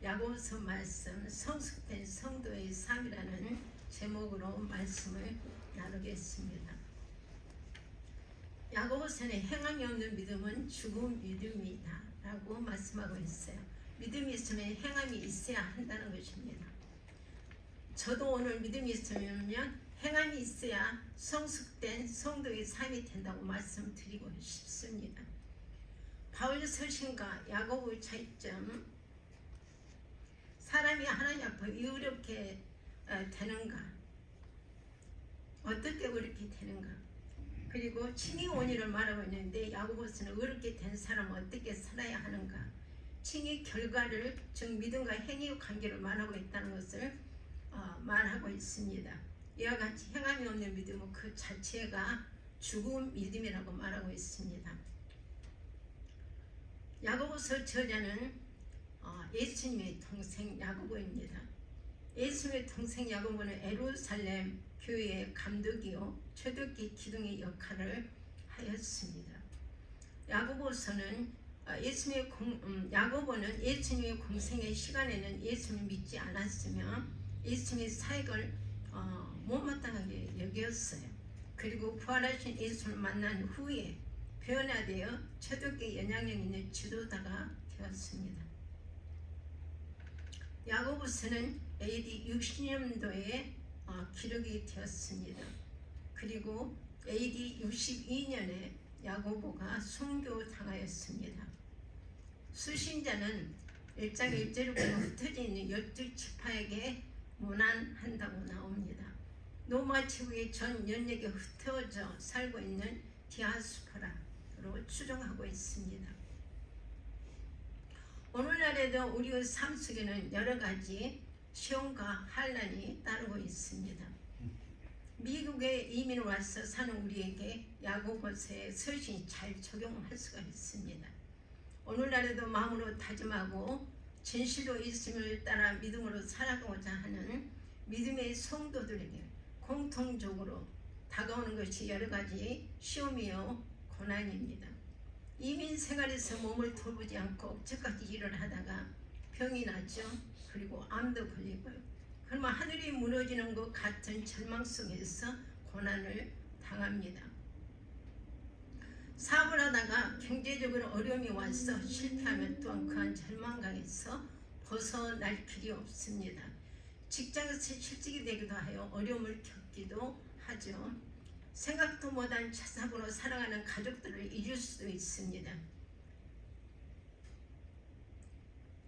야고보서 말씀 성숙된 성도의 삶이라는 제목으로 말씀을 나누겠습니다. 야고보서는 행함이 없는 믿음은 죽은 믿음이다 라고 말씀하고 있어요. 믿음이 있으면 행함이 있어야 한다는 것입니다. 저도 오늘 믿음이 있으면 행함이 있어야 성숙된 성도의 삶이 된다고 말씀드리고 싶습니다. 바울 서신과 야고보의 차이점, 사람이 하나님 앞에 의롭게 되는가, 어떻게 의롭게 되는가, 그리고 칭의 원인을 말하고 있는데 야고보서는 의롭게 된 사람은 어떻게 살아야 하는가, 칭의 결과를 즉 믿음과 행위의 관계를 말하고 있다는 것을 말하고 있습니다. 이와 같이 행함이 없는 믿음은 그 자체가 죽은 믿음이라고 말하고 있습니다. 야고보서 저자는 예수님의 동생 야고보입니다. 예수님의 동생 야고보는 예루살렘 교회의 감독이요 초대교회 기둥의 역할을 하였습니다. 야고보는 예수님의 공생의 시간에는 예수님을 믿지 않았으며 예수님의 사역을 못마땅하게 여겼어요. 그리고 부활하신 예수를 만난 후에 변화되어 초대교회 영향력 있는 지도자가 되었습니다. 야고보서는 AD 60년도에 기록이 되었습니다. 그리고 AD 62년에 야고보가 순교당하였습니다. 수신자는 1장 1절을 보면 흩어져 있는 12지파에게 문안한다고 나옵니다. 로마 제국의 전 연역에 흩어져 살고 있는 디아스포라로 추정하고 있습니다. 오늘날에도 우리의 삶 속에는 여러 가지 시험과 환난이 따르고 있습니다. 미국에 이민 와서 사는 우리에게 야고보서의 서신이 잘 적용할 수가 있습니다. 오늘날에도 마음으로 다짐하고 진실로 있음을 따라 믿음으로 살아가고자 하는 믿음의 성도들에게 공통적으로 다가오는 것이 여러 가지 시험이요 고난입니다. 이민 생활에서 몸을 돌보지 않고 억지까지 일을 하다가 병이 나죠. 그리고 암도 걸리고요. 그러면 하늘이 무너지는 것 같은 절망 속에서 고난을 당합니다. 사업을 하다가 경제적으로 어려움이 와서 실패하면 또한 그한 절망감에서 벗어날 길이 없습니다. 직장에서 실직이 되기도 하여 어려움을 겪기도 하죠. 생각도 못한 차사고로 살아가는 가족들을 잊을 수도 있습니다.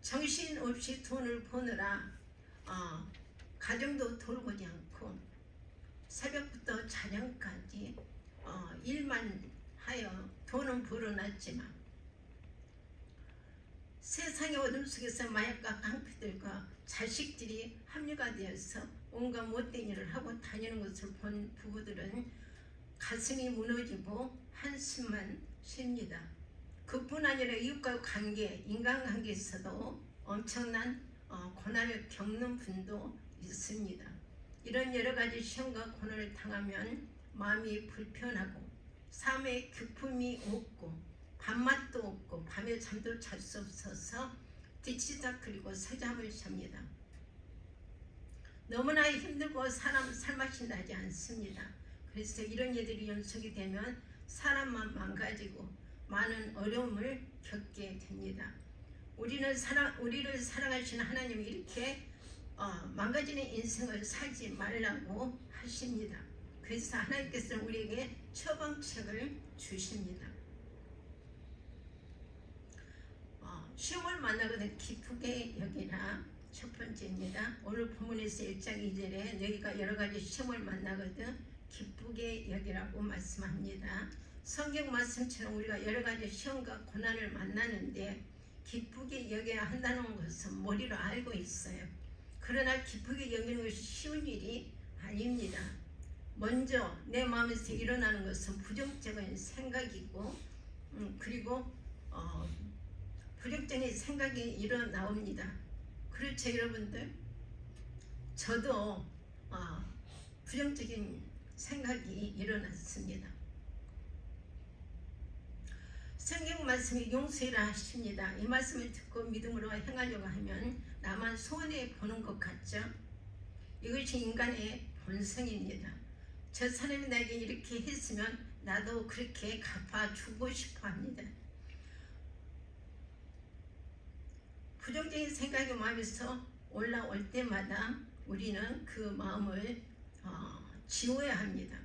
정신없이 돈을 버느라 가정도 돌보지 않고 새벽부터 저녁까지 일만 하여 돈은 벌어놨지만 세상의 어둠 속에서 마약과 깡패들과 자식들이 합류가 되어서 온갖 못된 일을 하고 다니는 것을 본 부부들은 가슴이 무너지고 한숨만 쉽니다. 그뿐 아니라 이웃과 관계, 인간관계에서도 엄청난 고난을 겪는 분도 있습니다. 이런 여러 가지 시험과 고난을 당하면 마음이 불편하고 삶에 기쁨이 없고 밥맛도 없고 밤에 잠도 잘 수 없어서 뒤치다 그리고 새잠을 잡니다. 너무나 힘들고 사람 살맛이 나지 않습니다. 그래서 이런 일들이 연속이 되면 사람만 망가지고 많은 어려움을 겪게 됩니다. 우리를 사랑하시는 하나님이 이렇게 망가지는 인생을 살지 말라고 하십니다. 그래서 하나님께서는 우리에게 처방책을 주십니다. 시험을 만나거든 기쁘게 여기라 첫 번째입니다. 오늘 본문에서 1장 2절에 너희가 여러 가지 시험을 만나거든 기쁘게 여기라고 말씀합니다. 성경 말씀처럼 우리가 여러 가지 시험과 고난을 만나는데 기쁘게 여겨야 한다는 것은 머리로 알고 있어요. 그러나 기쁘게 여기는 것이 쉬운 일이 아닙니다. 먼저 내 마음에서 일어나는 것은 부정적인 생각이고 그리고 부정적인 생각이 일어나옵니다. 그렇죠 여러분들? 저도 부정적인 생각이 일어났습니다. 성경 말씀이 용서이라 하십니다. 이 말씀을 듣고 믿음으로 행하려고 하면 나만 손해 보는 것 같죠? 이것이 인간의 본성입니다. 저 사람이 나에게 이렇게 했으면 나도 그렇게 갚아주고 싶어 합니다. 부정적인 생각이 마음에서 올라올 때마다 우리는 그 마음을 지워야 합니다.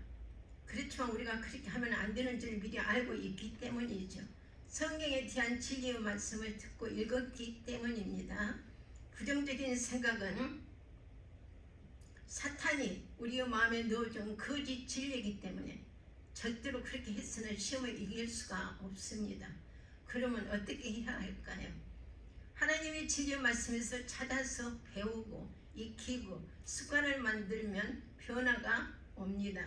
그렇지만 우리가 그렇게 하면 안 되는 줄 미리 알고 있기 때문이죠. 성경에 대한 진리의 말씀을 듣고 읽었기 때문입니다. 부정적인 생각은 사탄이 우리의 마음에 넣어준 거짓 진리이기 때문에 절대로 그렇게 해서는 시험을 이길 수가 없습니다. 그러면 어떻게 해야 할까요? 하나님의 진리의 말씀에서 찾아서 배우고 익히고 습관을 만들면 변화가 옵니다.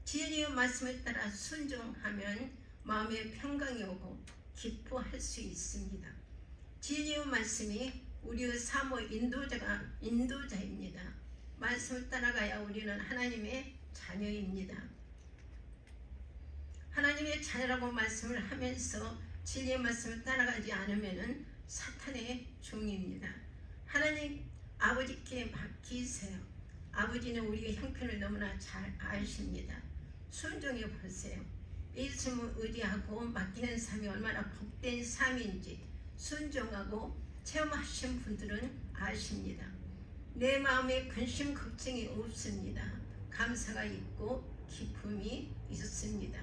진리의 말씀에 따라 순종하면 마음에 평강이 오고 기뻐할 수 있습니다. 진리의 말씀이 우리의 삶의 인도자입니다. 말씀을 따라가야 우리는 하나님의 자녀입니다. 하나님의 자녀라고 말씀을 하면서 진리의 말씀을 따라가지 않으면 사탄의 종입니다. 하나님 아버지께 맡기세요. 아버지는 우리의 형편을 너무나 잘 아십니다. 순종해 보세요. 예수님을 의지하고 맡기는 삶이 얼마나 복된 삶인지 순종하고 체험하신 분들은 아십니다. 내 마음에 근심 걱정이 없습니다. 감사가 있고 기쁨이 있습니다.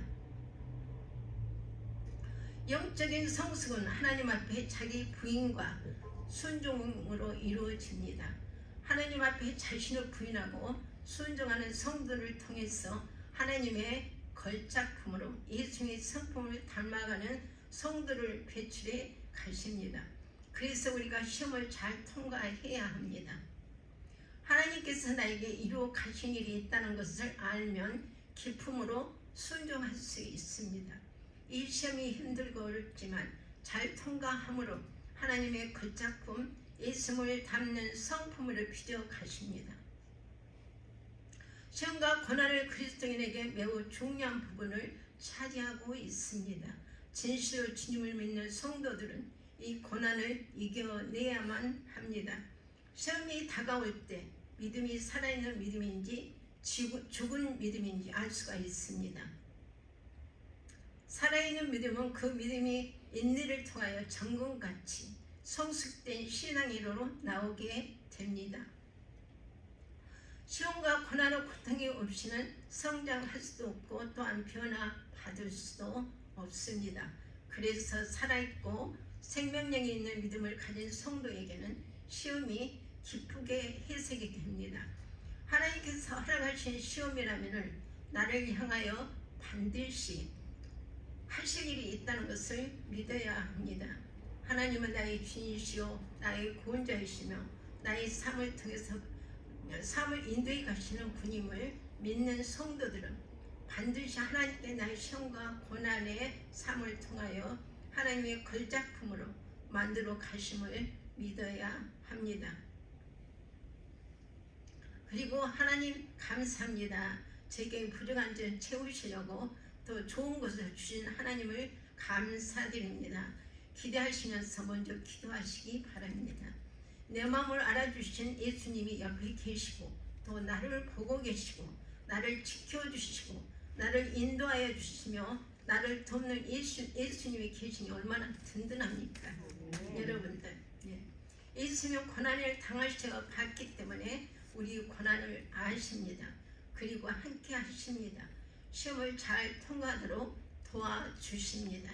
영적인 성숙은 하나님 앞에 자기 부인과 순종으로 이루어집니다. 하나님 앞에 자신을 부인하고 순종하는 성도를 통해서 하나님의 걸작품으로 예수님의 성품을 닮아가는 성도를 배출해 가십니다. 그래서 우리가 시험을 잘 통과해야 합니다. 하나님께서 나에게 이루어 가신 일이 있다는 것을 알면 기쁨으로 순종할 수 있습니다. 이 시험이 힘들고 어렵지만 잘 통과함으로 하나님의 걸작품 예수님을 담는 성품으로 빚어 가십니다. 시험과 고난을 그리스도인에게 매우 중요한 부분을 차지하고 있습니다. 진실로 주님을 믿는 성도들은 이 고난을 이겨내야만 합니다. 시험이 다가올 때 믿음이 살아있는 믿음인지 죽은 믿음인지 알 수가 있습니다. 살아있는 믿음은 그 믿음이 인내를 통하여 정금같이 성숙된 신앙의 이로로 나오게 됩니다. 시험과 고난의 고통이 없이는 성장할 수도 없고 또한 변화받을 수도 없습니다. 그래서 살아있고 생명력이 있는 믿음을 가진 성도에게는 시험이 기쁘게 해석이 됩니다. 하나님께서 허락하신 시험이라면 나를 향하여 반드시 하실 일이 있다는 것을 믿어야 합니다. 하나님은 나의 주인이시오 나의 구원자이시며 나의 삶을 통해서 삶을 인도해 가시는 분임을 믿는 성도들은 반드시 하나님께 나의 시험과 고난의 삶을 통하여 하나님의 걸작품으로 만들어 가심을 믿어야 합니다. 그리고 하나님 감사합니다. 제게 부족한 점 채우시려고 더 좋은 것을 주신 하나님을 감사드립니다. 기대하시면서 먼저 기도하시기 바랍니다. 내 마음을 알아주신 예수님이 옆에 계시고 또 나를 보고 계시고 나를 지켜주시고 나를 인도하여 주시며 나를 돕는 예수님이 계시니 얼마나 든든합니까? 여러분들 예수님은 고난을 당하셔 봤기 때문에 우리 고난을 아십니다. 그리고 함께 하십니다. 시험을 잘 통과하도록 도와주십니다.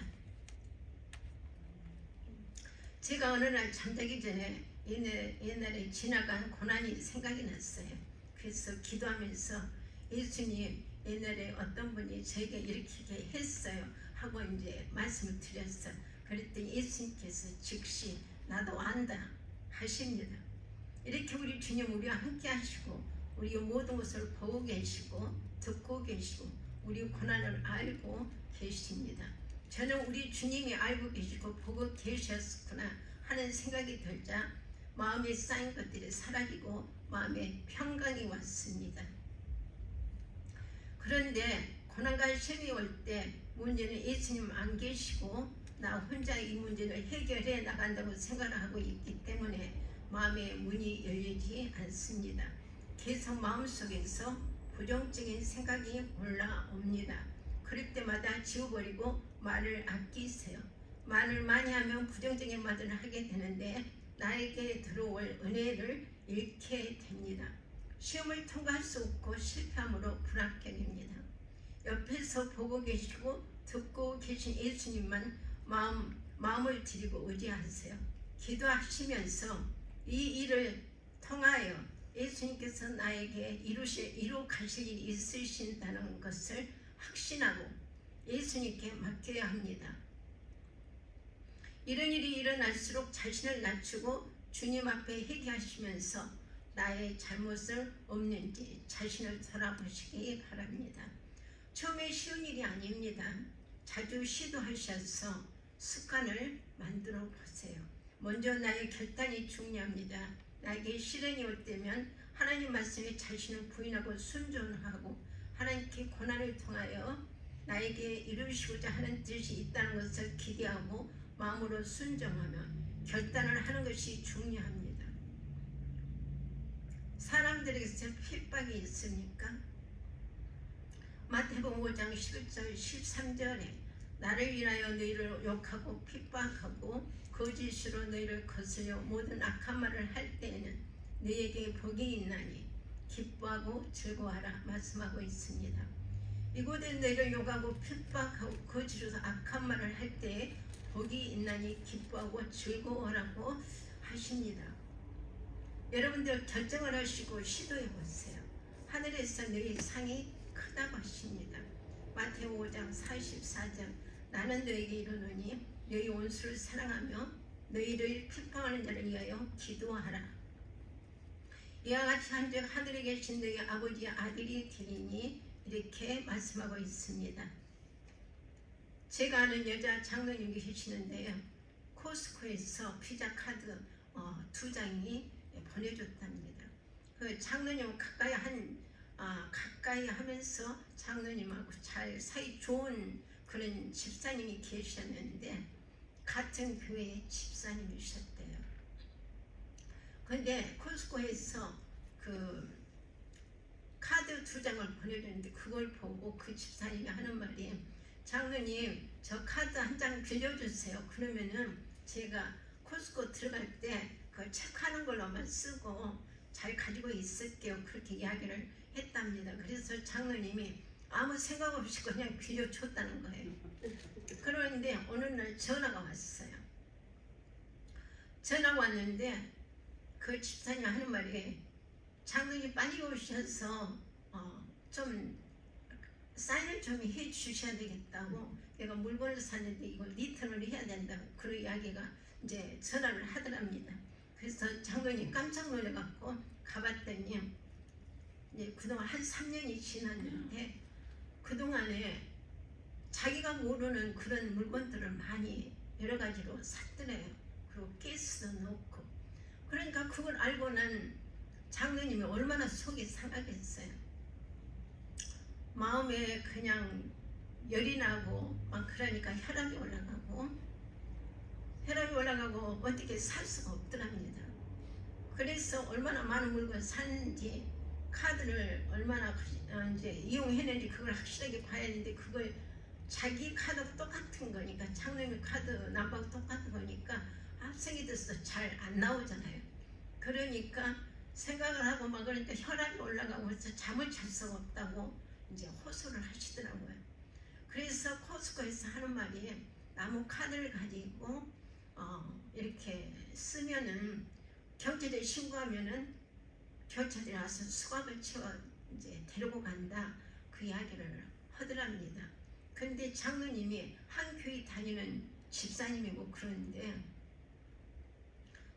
제가 어느 날 잠자기 전에 옛날에 지나간 고난이 생각이 났어요. 그래서 기도하면서 예수님 옛날에 어떤 분이 저에게 이렇게 했어요 하고 이제 말씀을 드렸어요. 그랬더니 예수님께서 즉시 나도 안다 하십니다. 이렇게 우리 주님 우리와 함께 하시고 우리 모든 것을 보고 계시고 듣고 계시고 우리 고난을 알고 계십니다. 저는 우리 주님이 알고 계시고 보고 계셨구나 하는 생각이 들자 마음에 쌓인 것들이 사라지고 마음에 평강이 왔습니다. 그런데 고난과 시험이 올 때 문제는 예수님 안 계시고 나 혼자 이 문제를 해결해 나간다고 생각을 하고 있기 때문에 마음의 문이 열리지 않습니다. 계속 마음속에서 부정적인 생각이 올라옵니다. 그럴 때마다 지워버리고 말을 아끼세요. 말을 많이 하면 부정적인 말을 하게 되는데 나에게 들어올 은혜를 잃게 됩니다. 시험을 통과할 수 없고 실패함으로 불합격입니다. 옆에서 보고 계시고 듣고 계신 예수님만 마음을 드리고 의지하세요. 기도하시면서 이 일을 통하여 예수님께서 나에게 이루 가실 일이 있으신다는 것을 확신하고 예수님께 맡겨야 합니다. 이런 일이 일어날수록 자신을 낮추고 주님 앞에 회개하시면서 나의 잘못을 없는지 자신을 돌아보시기 바랍니다. 처음에 쉬운 일이 아닙니다. 자주 시도하셔서 습관을 만들어 보세요. 먼저 나의 결단이 중요합니다. 나에게 시련이 올 때면 하나님 말씀에 자신을 부인하고 순종하고 하나님께 고난을 통하여 나에게 이루시고자 하는 뜻이 있다는 것을 기대하고 마음으로 순종하며 결단을 하는 것이 중요합니다. 사람들에게서 핍박이 있습니까? 마태복음 5장 11절 13절에 나를 위하여 너희를 욕하고 핍박하고 거짓으로 너희를 거스려 모든 악한 말을 할 때에는 너희에게 복이 있나니 기뻐하고 즐거워하라 말씀하고 있습니다. 이곳에 너희를 욕하고 핍박하고 거짓으로 악한 말을 할 때에 복이 있나니 기뻐하고 즐거워하라고 하십니다. 여러분들 결정을 하시고 시도해 보세요. 하늘에서 너희 상이 크다고 하십니다. 마태복음 5장 44절 나는 너희에게 이르노니 너희 원수를 사랑하며 너희를 핍박하는 자를 위하여 기도하라. 이와 같이 한즉 하늘에 계신 너희 아버지의 아들이 되리니 이렇게 말씀하고 있습니다. 제가 아는 여자 장로님이 계시는데요. 코스코에서 피자 카드 2장이 보내줬답니다. 그 장로님은 가까이 하면서 장로님하고 잘 사이 좋은 그런 집사님이 계셨는데 같은 교회의 집사님이셨대요. 근데 코스코에서 그 카드 2장을 보내줬는데 그걸 보고 그 집사님이 하는 말이 장로님 저 카드 한 장 빌려주세요. 그러면은 제가 코스코 들어갈 때 그 체크하는 걸로만 쓰고 잘 가지고 있을게요. 그렇게 이야기를 했답니다. 그래서 장로님이 아무 생각 없이 그냥 빌려줬다는 거예요. 그런데 어느 날 전화가 왔어요. 전화가 왔는데 그 집사님 하는 말이 장로님 빨리 오셔서 좀 사인을 좀 해주셔야 되겠다고. 내가 물건을 샀는데 이걸 리턴을 해야 된다고 그런 이야기가 이제 전화를 하더랍니다. 그래서 장로님 깜짝 놀래갖고 가봤더니 이제 그동안 한 3년이 지났는데 그동안에 자기가 모르는 그런 물건들을 많이 여러 가지로 샀더래요. 그리고 가스도 넣고. 그러니까 그걸 알고는 장로님이 얼마나 속이 상하겠어요. 마음에 그냥 열이 나고 막 그러니까 혈압이 올라가고 어떻게 살 수가 없더랍니다. 그래서 얼마나 많은 물건 샀는지 카드를 얼마나 이제 이용했는지 그걸 확실하게 봐야 하는데 그걸 자기 카드가 똑같은 거니까 장로님 카드 남바가 똑같은 거니까 합성이 돼서 잘 안 나오잖아요. 그러니까 생각을 하고 막 그러니까 혈압이 올라가고 해서 잠을 잘 수가 없다고 이제 호소를 하시더라고요. 그래서 코스코에서 하는 말이 나무 카드를 가지고 이렇게 쓰면은 경찰에 신고하면은 경찰이 와서 수갑을 채워 이제 데리고 간다 그 이야기를 하더랍니다. 근데 장로님이 한 교회 다니는 집사님이고 그런데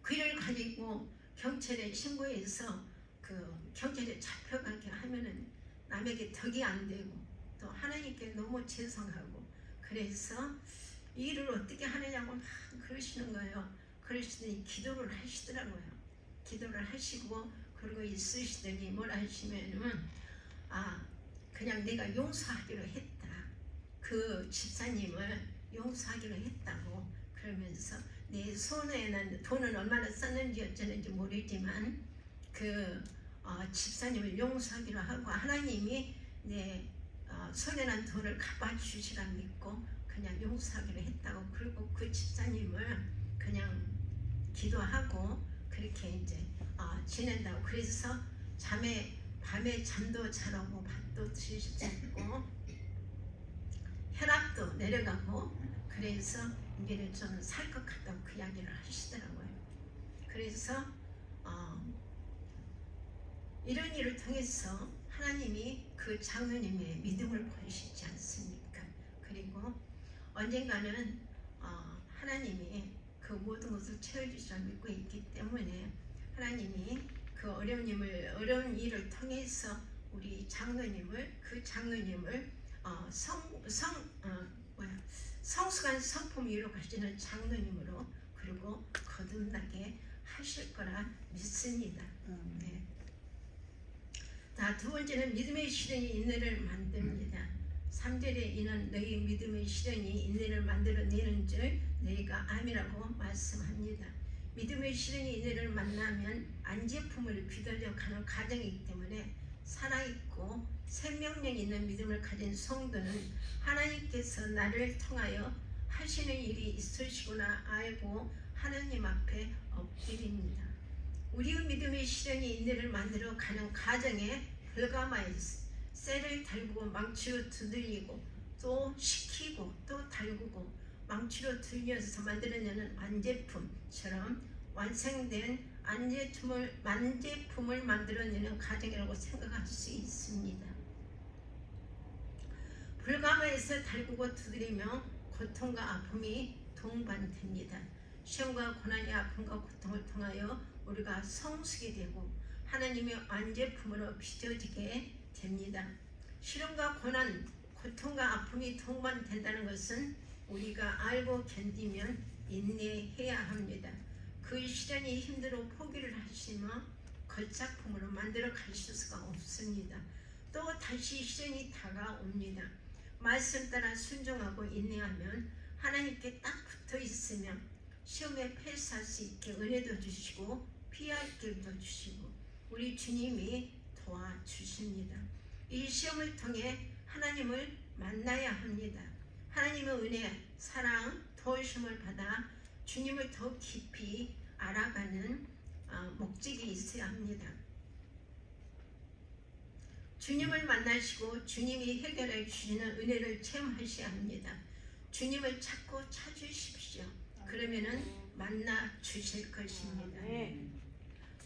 그 일을 가지고 경찰에 신고해서 그 경찰에 잡혀가게 하면은 남에게 덕이 안 되고 또 하나님께 너무 죄송하고 그래서 이 일을 어떻게 하느냐고 막 그러시는 거예요. 그러시더니 기도를 하시더라고요. 기도를 하시고 그러고 있으시더니 뭘 하시면은 그냥 내가 용서하기로 했다. 그 집사님을 용서하기로 했다고 그러면서 내 손에는 돈은 얼마나 썼는지 어쩌는지 모르지만 그 집사님을 용서하기로 하고 하나님이 내 손에 난 돈을 갚아주시라 믿고 그냥 용서하기로 했다고. 그리고 그 집사님을 그냥 기도하고 그렇게 이제 지낸다고. 그래서 밤에 잠도 잘 오고 밥도 드실 수 있고 혈압도 내려가고 그래서 이제는 좀 살 것 같다고 그 이야기를 하시더라고요. 그래서 이런 일을 통해서 하나님이 그 장로님의 믿음을 보이시지 않습니까? 그리고 언젠가는 하나님이 그 모든 것을 채워주시라 믿고 있기 때문에 하나님이 그 어려운 일을 통해서 우리 장로님을 성숙한 성품 이루어 가시는 장로님으로 그리고 거듭나게 하실 거라 믿습니다. 네. 자, 두 번째는 믿음의 시련이 인내를 만듭니다. 3절에 이는 너희 믿음의 시련이 인내를 만들어내는 줄 너희가 암이라고 말씀합니다. 믿음의 시련이 인내를 만나면 안제품을 비도려 가는 과정이기 때문에 살아있고 생명력 있는 믿음을 가진 성도는 하나님께서 나를 통하여 하시는 일이 있으시구나 알고 하나님 앞에 엎드립니다. 우리의 믿음의 시련이 인내를 만들어 가는 과정에 불가마에 쇠를 달구고 망치로 두들리고 또 식히고 또 달구고 망치로 들려서 만들어내는 완제품처럼 완성된 만제품을 만들어내는 과정이라고 생각할 수 있습니다. 불가마에서 달구고 두드리며 고통과 아픔이 동반됩니다. 시험과 고난이 아픔과 고통을 통하여 우리가 성숙이 되고 하나님의 완제품으로 빚어지게 됩니다. 시련과 고난, 고통과 아픔이 동반된다는 것은 우리가 알고 견디면 인내해야 합니다. 그 시련이 힘들어 포기를 하시며 걸작품으로 만들어 가실 수가 없습니다. 또 다시 시련이 다가옵니다. 말씀 따라 순종하고 인내하면 하나님께 딱 붙어 있으면 시험에 패스할 수 있게 은혜도 주시고 피할 길도 주시고 우리 주님이 도와주십니다. 이 시험을 통해 하나님을 만나야 합니다. 하나님의 은혜, 사랑, 도우심을 받아 주님을 더 깊이 알아가는 목적이 있어야 합니다. 주님을 만나시고 주님이 해결해 주시는 은혜를 체험하셔야 합니다. 주님을 찾고 찾으십시오. 그러면은 만나 주실 것입니다.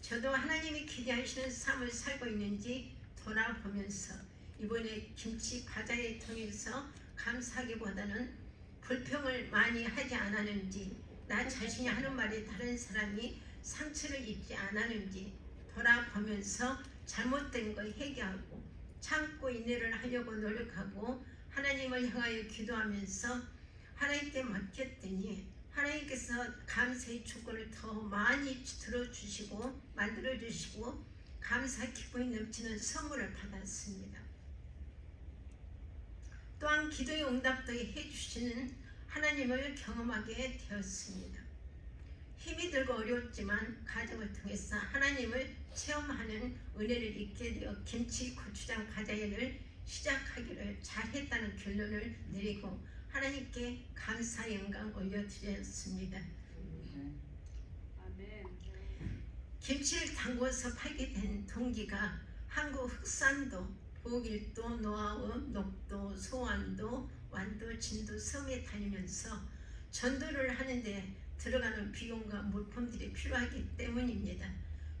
저도 하나님이 기대하시는 삶을 살고 있는지 돌아보면서 이번에 김치 바자회 통해서 감사하기보다는 불평을 많이 하지 않았는지 나 자신이 하는 말에 다른 사람이 상처를 입지 않았는지 돌아보면서 잘못된 걸 회개하고 참고 인내를 하려고 노력하고 하나님을 향하여 기도하면서 하나님께 맡겼더니 하나님께서 감사의 축복을 더 많이 들어주시고 만들어주시고 감사 기쁨이 넘치는 선물을 받았습니다. 또한 기도의 응답도 해주시는 하나님을 경험하게 되었습니다. 힘이 들고 어려웠지만 가정을 통해서 하나님을 체험하는 은혜를 잊게 되어 김치 고추장 바자회를 시작하기를 잘했다는 결론을 내리고 하나님께 감사 영광 올려드렸습니다. 김치를 담궈서 팔게 된 동기가 한국 흑산도, 보길도, 노하우, 녹도, 소안도, 완도, 진도, 섬에 다니면서 전도를 하는데 들어가는 비용과 물품들이 필요하기 때문입니다.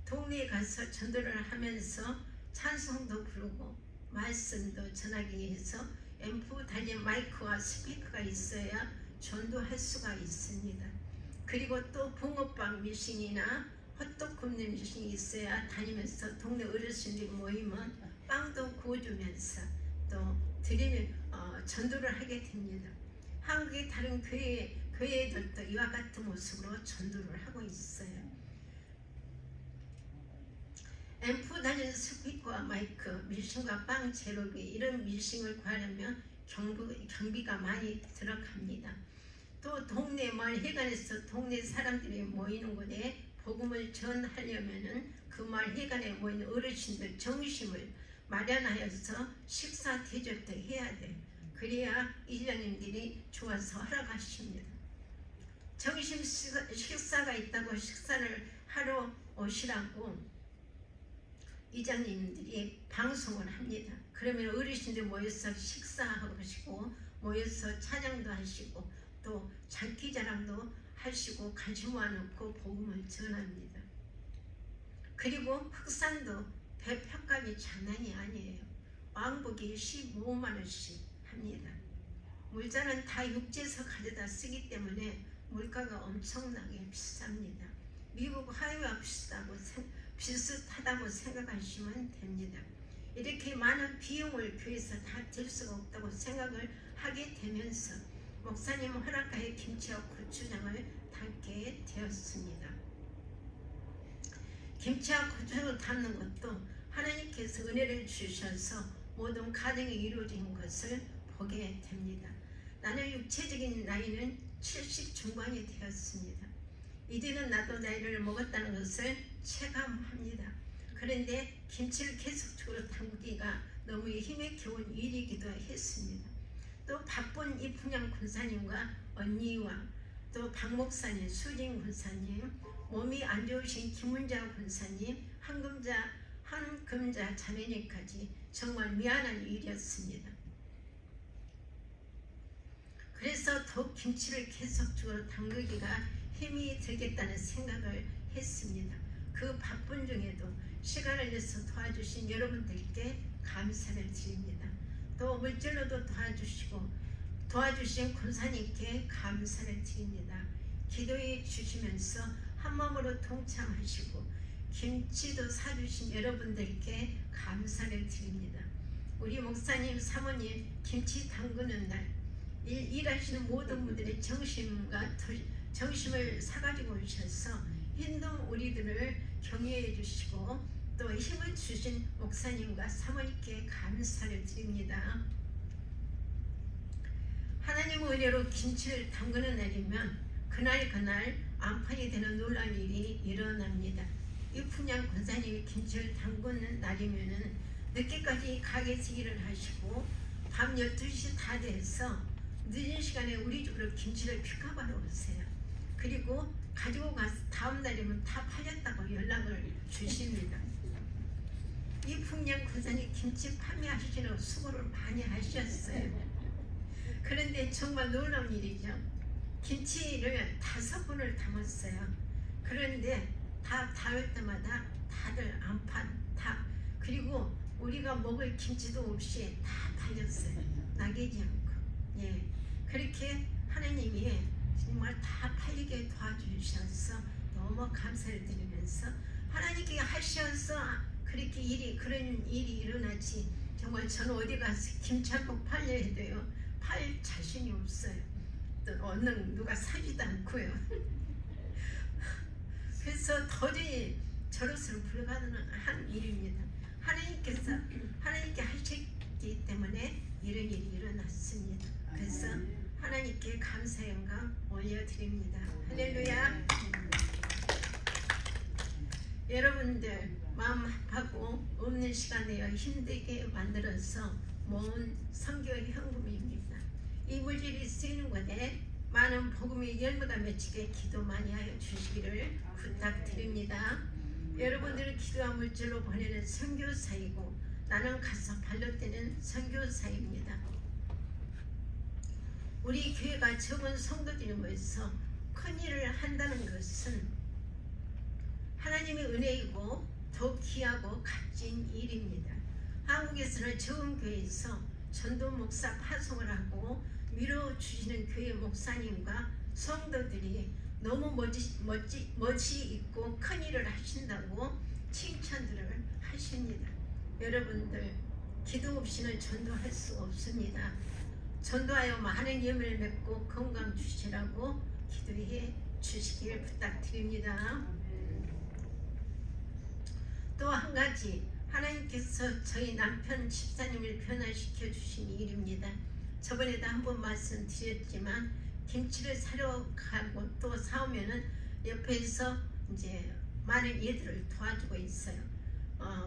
동네에 가서 전도를 하면서 찬송도 부르고 말씀도 전하기 위해서 앰프 달린 마이크와 스피커가 있어야 전도할 수가 있습니다. 그리고 또 붕어빵 미싱이나 헛떡 굽는 미싱이 있어야 다니면서 동네 어르신들이 모이면 빵도 구워주면서 또 전도를 하게 됩니다. 한국의 다른 교회들도 이와 같은 모습으로 전도를 하고 있어요. 앰프 단위 스피커와 마이크, 밀싱과 빵 재료비 이런 밀싱을 구하려면 경비가 많이 들어갑니다. 또 동네 마을 회관에서 동네 사람들이 모이는 곳에 복음을 전하려면은 그 마을 회관에 모인 어르신들 정심을 마련하여서 식사 대접도 해야 돼. 그래야 이장님들이 좋아서 허락하십니다. 정심 식사가 있다고 식사를 하러 오시라고 이장님들이 방송을 합니다. 그러면 어르신들 모여서 식사하시고 모여서 찬양도 하시고 또 장기자랑도 하시고 같이 모아놓고 복음을 전합니다. 그리고 흑산도 배표값이 장난이 아니에요. 왕복이 15만원씩 합니다. 물자는 다 육지에서 가져다 쓰기 때문에 물가가 엄청나게 비쌉니다. 미국 하이와 비슷하다고 생각하시면 됩니다. 이렇게 많은 비용을 교회에서 다 들 수가 없다고 생각을 하게 되면서 목사님 허락하에 김치와 고추장을 담게 되었습니다. 김치와 고추장을 담는 것도 하나님께서 은혜를 주셔서 모든 가정이 이루어진 것을 보게 됩니다. 나는 육체적인 나이는 70 중반이 되었습니다. 이제는 나도 나이를 먹었다는 것을 체감합니다. 그런데 김치를 계속적으로 담그기가 너무 힘에 겨운 일이기도 했습니다. 또 바쁜 이풍양 군사님과 언니와 또 박 목사님, 수진 군사님, 몸이 안 좋으신 김은자 군사님, 한금자 자매님까지 정말 미안한 일이었습니다. 그래서 더욱 김치를 계속적으로 담그기가 힘이 들겠다는 생각을 했습니다. 그 바쁜 중에도 시간을 내서 도와주신 여러분들께 감사를 드립니다. 또 물질로도 도와주신 권사님께 감사를 드립니다. 기도해 주시면서 한마음으로 동참하시고 김치도 사주신 여러분들께 감사를 드립니다. 우리 목사님, 사모님 김치 담그는 날 일하시는 모든 분들의 정심을 사가지고 오셔서 힘든 우리들을 격려해 주시고 또 힘을 주신 목사님과 사모님께 감사를 드립니다. 하나님의 은혜로 김치를 담그는 날이면 그날 안팎이 되는 놀라운 일이 일어납니다. 이풍양 권사님이 김치를 담그는 날이면은 늦게까지 가게에서 일을 하시고 밤 12시 다 돼서 늦은 시간에 우리 집으로 김치를 픽업하러 오세요. 그리고 가지고 가서 다음 날이면 다 팔렸다고 연락을 주십니다. 이풍양 권사님 김치 판매하시느라고 수고를 많이 하셨어요. 그런데 정말 놀라운 일이죠. 김치를 5번을 담았어요. 그런데 다 담을 때마다 다들 다 그리고 우리가 먹을 김치도 없이 다 팔렸어요. 나게지 않고. 예, 그렇게 하나님이 정말 다 팔리게 도와주셔서 너무 감사를 드리면서 하나님께 하셔서 그렇게 그런 일이 일어나지 정말 저는 어디 가서 김치 한 번 팔려야 돼요. 팔 자신이 없어요. 또 얼른 누가 사지도 않고요. 그래서 도저히 저로서는 불가능한 일입니다. 하나님께 하셨기 때문에 이런 일이 일어났습니다. 그래서 하나님께 감사 영광 올려드립니다. 할렐루야. 여러분들 마음 아파하고 없는 시간에 힘들게 만들어서 모은 선교 현금입니다. 이 물질이 쓰이는 곳에 많은 복음의 열매가 맺히게 기도 많이 하여 주시기를 부탁드립니다. 여러분들은 기도와 물질로 보내는 선교사이고 나는 가서 발로 떼는 선교사입니다. 우리 교회가 적은 성도들이 모여서 큰 일을 한다는 것은 하나님의 은혜이고 더 귀하고 값진 일입니다. 한국에서는 적은 교회에서 전도 목사 파송을 하고 밀어주시는 교회 목사님과 성도들이 너무 멋이 있고 큰 일을 하신다고 칭찬들을 하십니다. 여러분들 기도 없이는 전도할 수 없습니다. 전도하여 많은 열매를 맺고 건강 주시라고 기도해 주시길 부탁드립니다. 또 한 가지 하나님께서 저희 남편 집사님을 변화시켜 주신 일입니다. 저번에도 한번 말씀드렸지만 김치를 사러 가고 또 사오면은 옆에서 이제 많은 일들을 도와주고 있어요.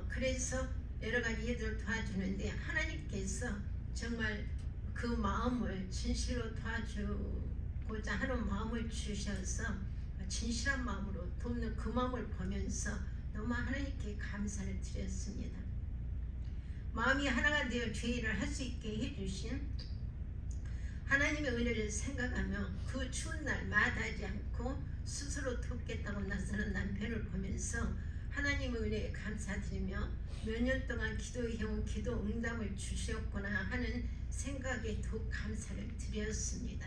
그래서 여러 가지 일들을 도와주는데 하나님께서 정말 그 마음을 진실로 도와주고자 하는 마음을 주셔서 진실한 마음으로 돕는 그 마음을 보면서 너무 하나님께 감사를 드렸습니다. 마음이 하나가 되어 죄일을 할 수 있게 해주신 하나님의 은혜를 생각하며 그 추운 날 마다하지 않고 스스로 돕겠다고 나서는 남편을 보면서 하나님의 은혜에 감사드리며 몇 년 동안 기도해온 기도 응답을 주셨구나 하는 생각에 더욱 감사를 드렸습니다.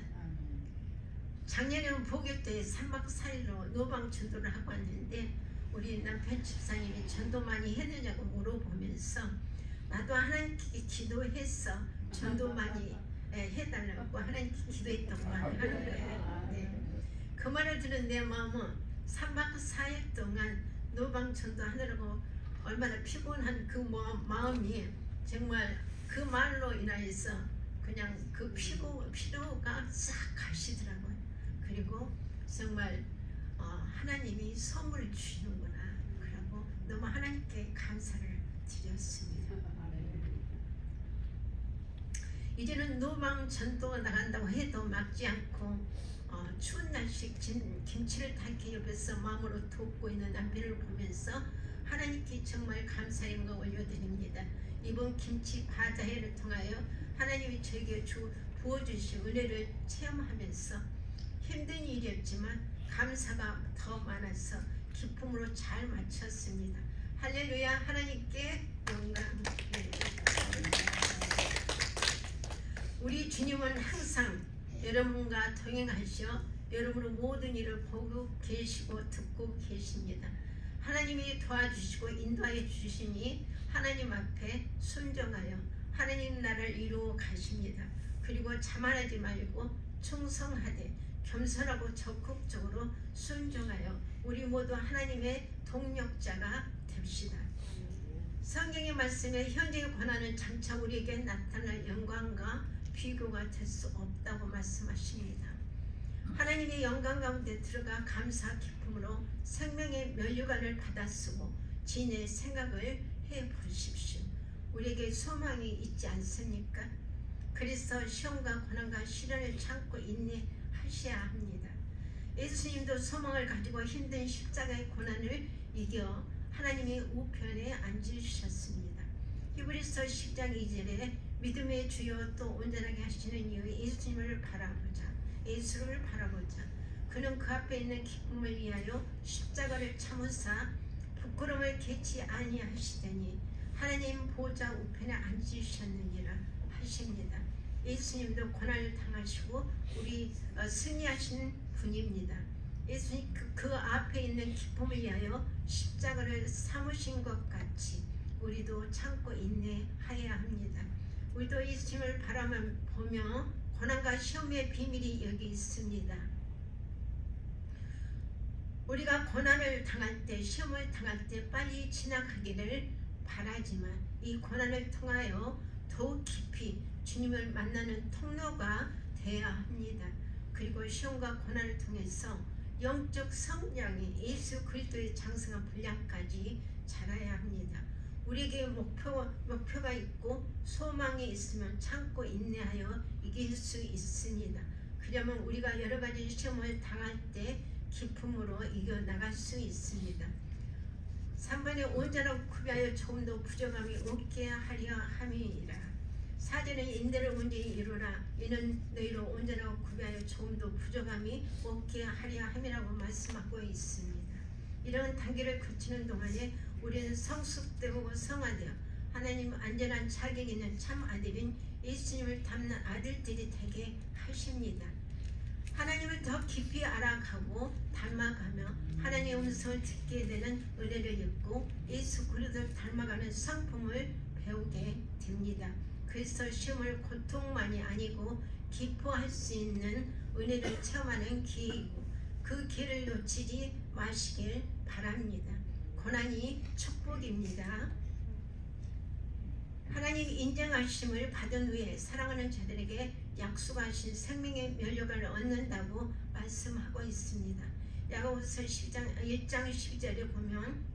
작년에는 복일때 3박 4일로 노방 전도를 하고 왔는데 우리 남편 집사님이 전도 많이 했느냐고 물어보면서 나도 하나님께 기도해서 전도 많이 해달라고 하나님께 기도했다고 하는 거예요. 네. 그 말을 들은 내 마음은 3박 4일 동안 노방 전도하느라고 얼마나 피곤한 그 마음이 정말 그 말로 인하여서 그냥 그 피로가 싹 가시더라고요. 그리고 정말 하나님이 선물을 주시는구나. 그러고 너무 하나님께 감사를 드렸습니다. 이제는 노방 전도가 나간다고 해도 막지 않고 추운 날씨 김치를 닦기 옆에서 마음으로 돕고 있는 남편을 보면서 하나님께 정말 감사의 영광 올려드립니다. 이번 김치 바자회를 통하여 하나님이 저에게 부어주신 은혜를 체험하면서 힘든 일이었지만 감사가 더 많아서 기쁨으로 잘 마쳤습니다. 할렐루야. 하나님께 영광. 우리 주님은 항상 여러분과 동행하셔 여러분의 모든 일을 보고 계시고 듣고 계십니다. 하나님이 도와주시고 인도하여 주시니 하나님 앞에 순종하여 하나님 나라를 이루어 가십니다. 그리고 자만하지 말고 충성하되 겸손하고 적극적으로 순종하여 우리 모두 하나님의 동력자가 됩시다. 성경의 말씀에 현재의 고난은 장차 우리에게 나타날 영광과 비교가 될 수 없다고 말씀하십니다. 하나님의 영광 가운데 들어가 감사 기쁨으로 생명의 면류관을 받아 쓰고 진의 생각을 해보십시오. 우리에게 소망이 있지 않습니까? 그래서 시험과 고난과 시련을 참고 인내하셔야 합니다. 예수님도 소망을 가지고 힘든 십자가의 고난을 이겨 하나님의 우편에 앉으셨습니다. 히브리서 10장 2절에 믿음의 주여 또 온전하게 하시는 이유 예수님을 바라보자. 예수를 바라보자. 그는 그 앞에 있는 기쁨을 위하여 십자가를 참으사 부끄러움을 개치 아니하시더니 하나님 보좌 우편에 앉으셨느니라 하십니다. 예수님도 고난을 당하시고 우리 승리하신 분입니다. 예수님 그 앞에 있는 기쁨을 위하여 십자가를 삼으신 것 같이 우리도 참고 인내하여야 합니다. 우리도 예수님을 바라보며 고난과 시험의 비밀이 여기 있습니다. 우리가 고난을 당할 때, 시험을 당할 때 빨리 지나가기를 바라지만 이 고난을 통하여 더욱 깊이 주님을 만나는 통로가 되어야 합니다. 그리고 시험과 고난을 통해서 영적 성장이 예수 그리스도의 장성한 분량까지 자라야 합니다. 우리에게 목표가 있고 소망이 있으면 참고 인내하여 이길 수 있습니다. 그러면 우리가 여러 가지 시험을 당할 때 기쁨으로 이겨나갈 수 있습니다. 3번에 온전하고 구비하여 조금도 부족함이 없게 하려 함이라. 4절에 인내를 온전히 이루라. 이는 너희로 온전하고 구비하여 조금도 부족함이 없게 하려 함이라고 말씀하고 있습니다. 이런 단계를 거치는 동안에 우리는 성숙되고 성화되어 하나님 안전한 자격 있는 참 아들인 예수님을 닮는 아들들이 되게 하십니다. 하나님을 더 깊이 알아가고 닮아가며 하나님의 음성을 듣게 되는 은혜를 입고 예수 그리스도를 닮아가는 성품을 배우게 됩니다. 그래서 시험을 고통만이 아니고 기뻐할 수 있는 은혜를 체험하는 기회이고 그 기회를 놓치지 마시길 바랍니다. 고난이 축복입니다. 하나님 인정하심을 받은 후에 사랑하는 자들에게 약속하신 생명의 면류관을 얻는다고 말씀하고 있습니다. 야고보서 1장 12절에 보면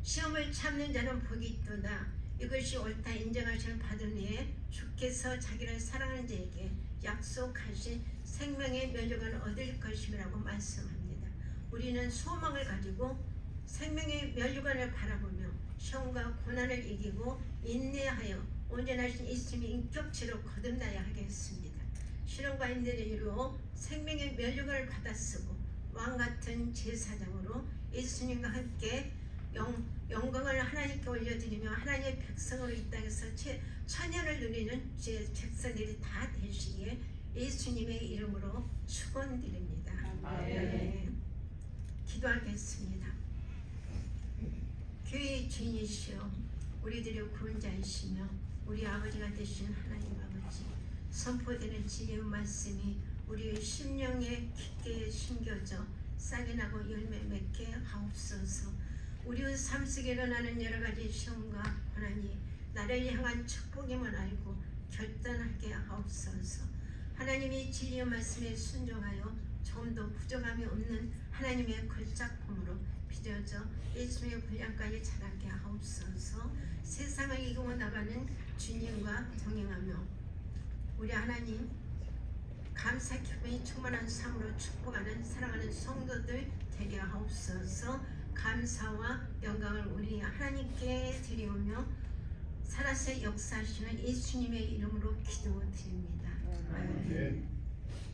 시험을 참는 자는 복이 있도다. 이것이 옳다 인정하심을 받은 후에 주께서 자기를 사랑하는 자에게 약속하신 생명의 면류관을 얻을 것임이라고 말씀합니다. 우리는 소망을 가지고 생명의 면류관을 바라보며 시험과 고난을 이기고 인내하여 온전하신 예수님의 인격체로 거듭나야 하겠습니다. 시련과 인내를 이루어 생명의 면류관을 받아쓰고 왕같은 제사장으로 예수님과 함께 영광을 하나님께 올려드리며 하나님의 백성으로 이 땅에서 천년을 누리는 제 백성들이 다 되시기에 예수님의 이름으로 축원드립니다. 네. 기도하겠습니다. 교회의 주인이시여 우리들의 구원자이시며 우리 아버지가 되신 하나님 아버지, 선포되는 진리의 말씀이 우리의 심령에 깊게 심겨져 싹이 나고 열매 맺게 하옵소서. 우리의 삶 속에 일어나는 여러 가지 시험과 고난이 나를 향한 축복임을 알고 결단하게 하옵소서. 하나님이 진리의 말씀에 순종하여 조금도 부족함이 없는 하나님의 걸작품으로 빚어져 예수님의 분량까지 자라게 하옵소서. 세상을 이기고 나가는 주님과 동행하며 우리 하나님 감사 기쁨이 충만한 삶으로 축복하는 사랑하는 성도들 되게 하옵소서. 감사와 영광을 우리 하나님께 드리오며 살아서 역사하시는 예수님의 이름으로 기도드립니다. 아멘.